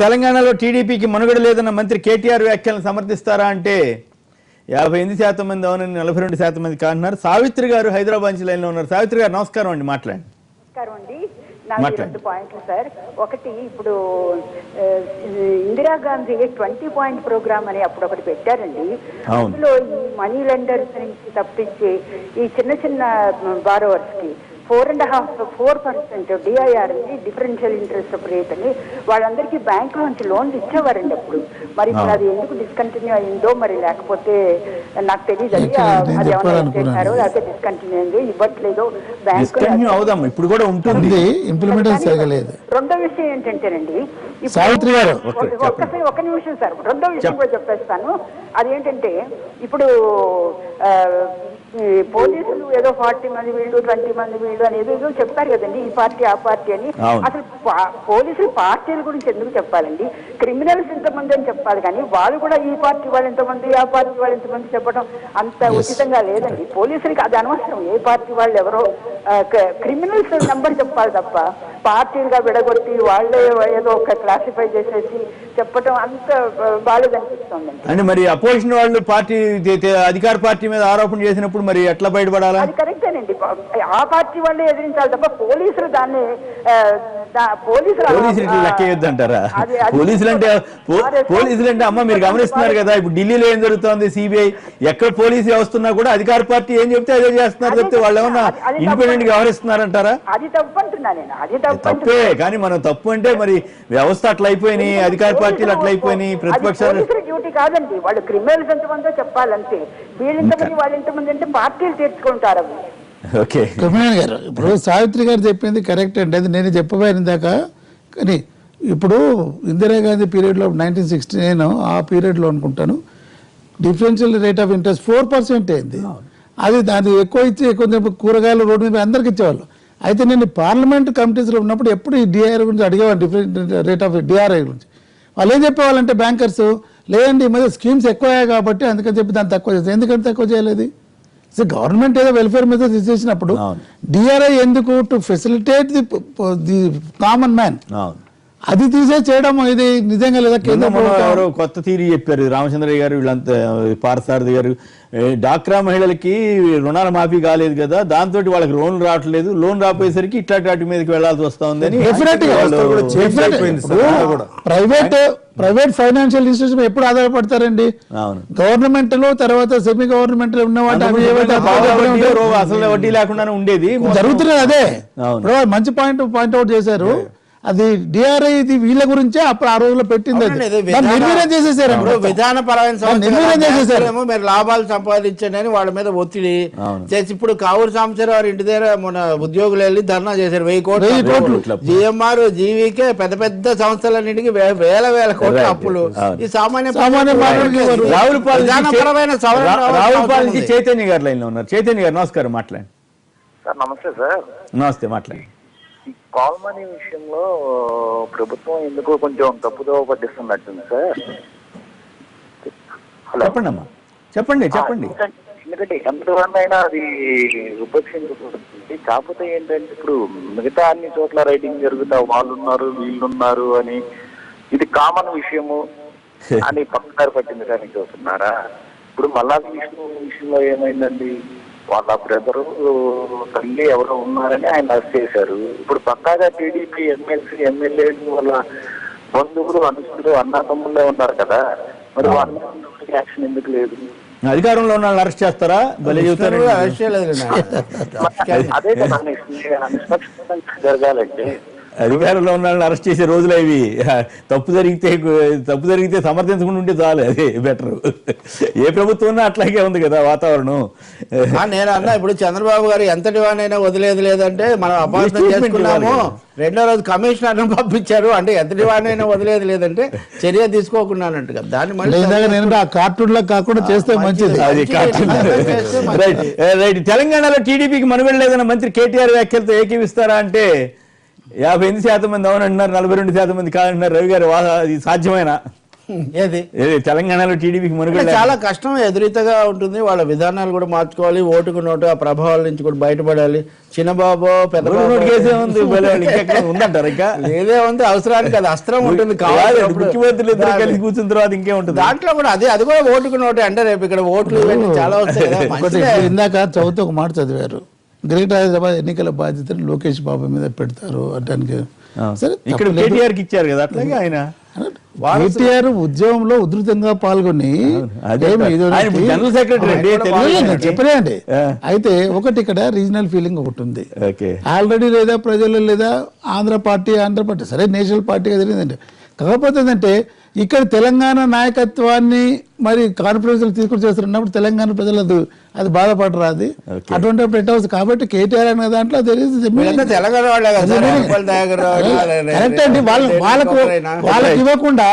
తెలంగాణలో టీడీపీకి మనుగడ లేదన్న మంత్రి కేటీఆర్ వ్యాఖ్యలను సమర్థిస్తారా అంటే 58% మంది అవునని 42% మంది కాంటున్నారు. సావిత్రి గారు హైదరాబాద్ నుంచి లైన్ లో ఉన్నారు. సావిత్రి గారు నమస్కారం అండి, మాట్లాడండి. నమస్కారం అండి. నాకు 2 పాయింట్లు సార్. ఒకటి, ఇప్పుడు ఇందిరాగాంధీ 20 పాయింట్ ప్రోగ్రామ్ అని అప్పుడు ఒకటి పెట్టారండి. అందులో ఈ మనీ లెండర్స్ నుంచి తప్పించి ఈ చిన్న చిన్న బారోవర్స్ కి 4% డిఐఆర్ అని, డిఫరెన్షియల్ ఇంట్రెస్ట్ రేట్ అని వాళ్ళందరికీ బ్యాంక్ నుంచి లోన్లు ఇచ్చేవారండి అప్పుడు. మరి ఇప్పుడు అది ఎందుకు డిస్కంటిన్యూ అయిందో మరి, లేకపోతే నాకు తెలియదు. అది ఏమైనా చేశారో లేకపోతే డిస్కంటిన్యూ అయిందో ఇవ్వట్లేదో బ్యాంక్. ఇప్పుడు కూడా ఉంటుంది, ఇంప్లిమెంటేషన్ జరగలేదు. రెండో విషయం ఏంటంటేనండి, ఒక నిమిషం సార్, రెండో విషయం కూడా చెప్పేస్తాను. అదేంటంటే ఇప్పుడు పోలీసులు ఏదో 40 మంది వీళ్ళు 20 మంది వీళ్ళు అనేది ఏదో చెప్తారు కదండి, ఈ పార్టీ ఆ పార్టీ అని. అసలు పోలీసులు పార్టీల గురించి ఎందుకు చెప్పాలండి? క్రిమినల్స్ ఎంతమంది అని చెప్పాలి, కానీ వాళ్ళు కూడా ఈ పార్టీ వాళ్ళు ఎంతమంది ఆ పార్టీ వాళ్ళు ఎంతమంది చెప్పడం అంత ఉచితంగా లేదండి. పోలీసులకి అది అనవసరం, ఏ పార్టీ వాళ్ళు ఎవరో. క్రిమినల్స్ నెంబర్ చెప్పాలి తప్ప పార్టీలుగా విడగొట్టి వాళ్ళే ఏదో ఒక క్లాసిఫై చేసేసి చెప్పడం అంత బాలేదనిపిస్తుందండి. అంటే మరి అపోజిషన్ వాళ్ళు పార్టీ అధికార పార్టీ మీద ఆరోపణ చేసినప్పుడు మరి ఎట్లా బయటపడాలి? అది కరెక్టేనండి, ఆ పార్టీ వాళ్ళే ఎదిరించాలి తప్ప పోలీసులు దాన్ని లెక్కేయొద్దు అంటారా? పోలీసులు అంటే అమ్మ మీరు గమనిస్తున్నారు కదా, ఇప్పుడు ఢిల్లీలో ఏం జరుగుతోంది, సిబిఐ ఎక్కడ పోలీసు వ్యవస్థ కూడా అధికార పార్టీ ఏం చెప్తే అదే చేస్తున్నారు చెప్తే వాళ్ళు ఏమన్నా ఇండిపెండెంట్ గా వ్యవహరిస్తున్నారంటారా? అది తప్పు అంటున్నా నేను, అది తప్పే. కానీ మనం తప్పు అంటే మరి వ్యవస్థ అట్లా అయిపోయినాయి, అధికార పార్టీలు అట్లా అయిపోయినాయి, ప్రతిపక్షాలు డ్యూటీ కాదండి. వాళ్ళు క్రిమినల్స్ ఎంతమందో చెప్పాలంటే, వీళ్ళెంతమంది వాళ్ళు ఎంతమంది అంటే పార్టీలు తీర్చుకుంటారు. ఓకే గారు, ఇప్పుడు సావిత్రి గారు చెప్పింది కరెక్ట్ అండి, అది నేను చెప్పబోయిన దాకా. కానీ ఇప్పుడు ఇందిరాగాంధీ పీరియడ్లో 1969 ఆ పీరియడ్లో అనుకుంటాను డిఫరెన్షియల్ రేట్ ఆఫ్ ఇంట్రెస్ట్ 4% అయింది. అది ఎక్కువ ఇచ్చి కొంచెం కూరగాయలు రోడ్డు మీద అందరికి ఇచ్చేవాళ్ళు. అయితే నేను పార్లమెంట్ కమిటీస్లో ఉన్నప్పుడు ఎప్పుడు ఈ డిఆర్ఐ గురించి అడిగేవాళ్ళు, డిఫరెంట్ రేట్ ఆఫ్ డిఆర్ఐ గురించి. వాళ్ళు ఏం చెప్పేవాళ్ళంటే బ్యాంకర్స్, లేదండి ఈ మధ్య స్కీమ్స్ ఎక్కువయ్యాయి కాబట్టి అందుకని చెప్పి దాన్ని తక్కువ చేస్తారు. ఎందుకంటే తక్కువ చేయలేదు? సో గవర్నమెంట్ ఏదో వెల్ఫేర్ మీద చేసినప్పుడు డిఆర్ఐ ఎందుకు? To facilitate the common man. అది తీసే చేయడం ఇది నిజంగా లేదా? కేంద్ర కొత్త థీరీ చెప్పారు రామచంద్రయ్య గారు, వీళ్ళంతా పార్థసారథి గారు. డాక్రా మహిళలకి రుణాల మాఫీ కాలేదు కదా, దాంతో వాళ్ళకి లోన్ రావట్లేదు, లోన్ రాపోయేసరికి ఇట్లాంటి వాటి మీదకి వెళ్లాల్సి వస్తుంది. ప్రైవేట్ ఫైనాన్షియల్ ఇన్స్టిట్యూషన్ ఎప్పుడు ఆధారపడతారండి? గవర్నమెంట్ లో తర్వాత సెమీ గవర్నమెంట్ లో ఉన్న అసలు వడ్డీ లేకుండానే ఉండేది జరుగుతున్నది. అదే మంచి పాయింట్అవుట్ చేశారు. అది డిఆర్ఐ ఇది వీళ్ళ గురించే అప్పుడు ఆ రోజుల్లో పెట్టింది. నిర్వీర్యం చేసేసారు, విధానపరమైన మీరు లాభాలు సంపాదించండి అని వాళ్ళ మీద ఒత్తిడి చేసి ఇప్పుడు కావూరు సాంబశివరావు ఇంటి దగ్గర మన ఉద్యోగులు వెళ్ళి ధర్నా చేశారు. 1000 కోట్లు జిఎంఆర్ జీవీకే పెద్ద పెద్ద సంస్థలన్నింటికి వేల కోట్ల అప్పులు. ఈ సామాన్య విధానపరమైన రావులపాలెం చైతన్య గారు లైన్ లో ఉన్నారు. చైతన్య గారు నమస్కారం, మాట్లాడండి. నమస్తే సార్. నమస్తే, మాట్లాడండి. ఈ కాల్ మనీ విషయంలో ప్రభుత్వం ఎందుకో కొంచెం తప్పుదో పట్టిస్తున్నట్టుంది సార్. చెప్పండి అమ్మా, చెప్పండి. ఎందుకంటే ఎంతవరనైనా అది ఉపేక్షించుకుంటుంది. కాకపోతే ఏంటంటే ఇప్పుడు మిగతా అన్ని చోట్ల రైటింగ్ జరుగుతా వాళ్ళు ఉన్నారు వీళ్ళున్నారు అని, ఇది కామన్ విషయము అని పక్కదారి పట్టింది కానీ చూస్తున్నారా? ఇప్పుడు మల్లాది విష్ణు విషయంలో ఏమైందండి, వాళ్ళ బ్రదరు తల్లి ఎవరో ఉన్నారని ఆయన అరెస్ట్ చేశారు. ఇప్పుడు పక్కాగా టీడీపీ ఎమ్మెల్యేలు వాళ్ళ బంధువులు అనుచరులు అన్నదమ్ముళ్ళే ఉన్నారు కదా, మరి వాళ్ళ యాక్షన్ ఎందుకు లేదు? అధికారంలో ఉన్న వాళ్ళని అరెస్ట్ చేస్తారా? అదే కదా నిష్పక్షపాతంగా జరగాలంటే. అధికారంలో ఉన్న వాళ్ళని అరెస్ట్ చేసే రోజులు ఇవి. తప్పు జరిగితే సమర్థించకుండా ఉంటే చాలు, అదే బెటర్. ఏ ప్రభుత్వం ఉన్నా అట్లాగే ఉంది కదా వాతావరణం. నేను అన్నా ఇప్పుడు చంద్రబాబు గారు ఎంతటి వాడినైనా వదిలేదు లేదంటే మనం అపార్థం చేసుకున్నాము. రెండో రోజు కమిషనర్ను పంపించారు అంటే ఎంతటి వాడినైనా వదిలేదు లేదంటే చర్య తీసుకోకున్నానంట. దాన్ని మళ్ళీ కార్టూన్ లా కాకుండా చేస్తే మంచిది. రైట్. తెలంగాణలో టీడీపీకి మనుగడ లేదన్న మంత్రి కేటీఆర్ వ్యాఖ్యలతో ఏకీవిస్తారా అంటే 58% మంది అవునంటున్నారు, 42% మంది కాదంటున్నారు. రవి గారు, అది సాధ్యమేనా? ఏది తెలంగాణలో టీడీపీకి మనుగడ అంటే చాలా కష్టం, ఎదురీతగా ఉంటుంది. వాళ్ళ విధానాలు కూడా మార్చుకోవాలి, ఓటుకు నోటు ఆ ప్రభావాల నుంచి కూడా బయటపడాలి. చిన్నబాబు పెద్ద కేసే ఉంది ఉందంటారు ఇంకా లేదే ఉంది, అవసరానికి అది అస్త్రం ఉంటుంది. ముఖ్యమంత్రులు ఇద్దరు కలిసి కూర్చున్న తర్వాత ఇంకే ఉంటుంది. దాంట్లో కూడా అది కూడా ఓటుకు నోటే అంటే రేపు ఇక్కడ ఓట్లు ఇవన్నీ చాలా వస్తాయి కదా. మంచిదే. ఇందాక చదువుతూ ఒక మాట చదివారు, గ్రేటర్ హైదరాబాద్ ఎన్నికల బాధ్యతను లోకేష్ బాబు మీద పెడతారు అనడానికి. సరే, ఇక్కడ కేటీఆర్ కి ఇచ్చారు కదా, అట్లాగే ఆయన కేటీఆర్ ఉద్యమంలో ఉధృతంగా పాల్గొని జనరల్ సెక్రటరీ చెప్పలేండి. అయితే ఒకటి ఇక్కడ రీజనల్ ఫీలింగ్ ఒకటి ఉంది ఆల్రెడీ, లేదా ప్రజల్లో, లేదా ఆంధ్ర పార్టీ సరే నేషనల్ పార్టీగా జరిగిందంటే. కాకపోతే ఏంటంటే ఇక్కడ తెలంగాణ నాయకత్వాన్ని మరి కాన్ఫరెన్స్ తీసుకుని చేస్తున్నప్పుడు తెలంగాణ ప్రజలు అది బాధపడరు. అది అటువంటి పెట్టవచ్చు. కాబట్టి కేటీఆర్ అనే దాంట్లో తెలంగాణ కరెక్ట్ అండి. వాళ్ళకి ఇవ్వకుండా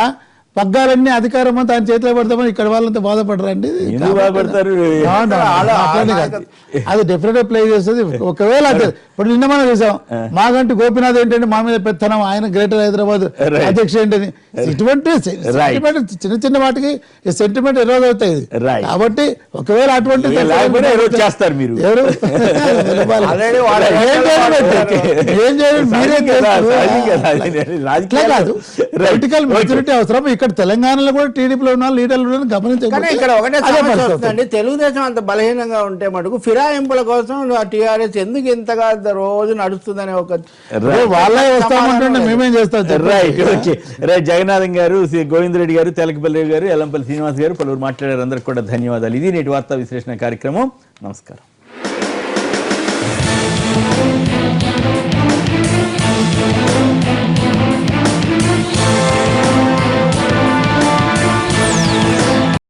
పగ్గాలన్నీ అధికారం అంతా ఆయన చేతిలో పెడతామని ఇక్కడ వాళ్ళంతా బాధపడరండి. అది డెఫినెట్ ప్లే చేస్తుంది. ఒకవేళ ఇప్పుడు నిన్న మనం చూసాం మాగంటి గోపీనాథ్ ఏంటంటే మా మీద పెత్తనం, ఆయన గ్రేటర్ హైదరాబాద్ అధ్యక్షుడు ఏంటని. ఇటువంటి చిన్న చిన్న వాటికి సెంటిమెంట్ ఎరోజ్ అవుతాయి. కాబట్టి ఒకవేళ అటువంటి చేస్తారు మీరు ఏం చేయాలి మీరేం కాదు. పొలిటికల్ మెచ్యూరిటీ అవసరం. ఇక్కడ తెలంగాణలో కూడా టీడీపీలో ఉన్న లీడర్లు గమనించాలి. ఇక్కడ ఒకటే సమస్య, తెలుగుదేశం అంత బలహీనంగా ఉంటే మటుకు ఫిరాయింపుల కోసం టీఆర్ఎస్ ఎందుకు ఇంతగా రోజు నడుస్తుందనే ఒక వాళ్ళే వస్తామంటే మేమేం చేస్తాం. జగన్నాథం గారు, గోవిందరెడ్డి గారు, తెలకపల్లి గారు, ఎల్లంపల్లి శ్రీనివాస్ గారు పలువురు మాట్లాడారు. అందరికి కూడా ధన్యవాదాలు. ఇది నేటి వార్తా విశ్లేషణ కార్యక్రమం. నమస్కారం.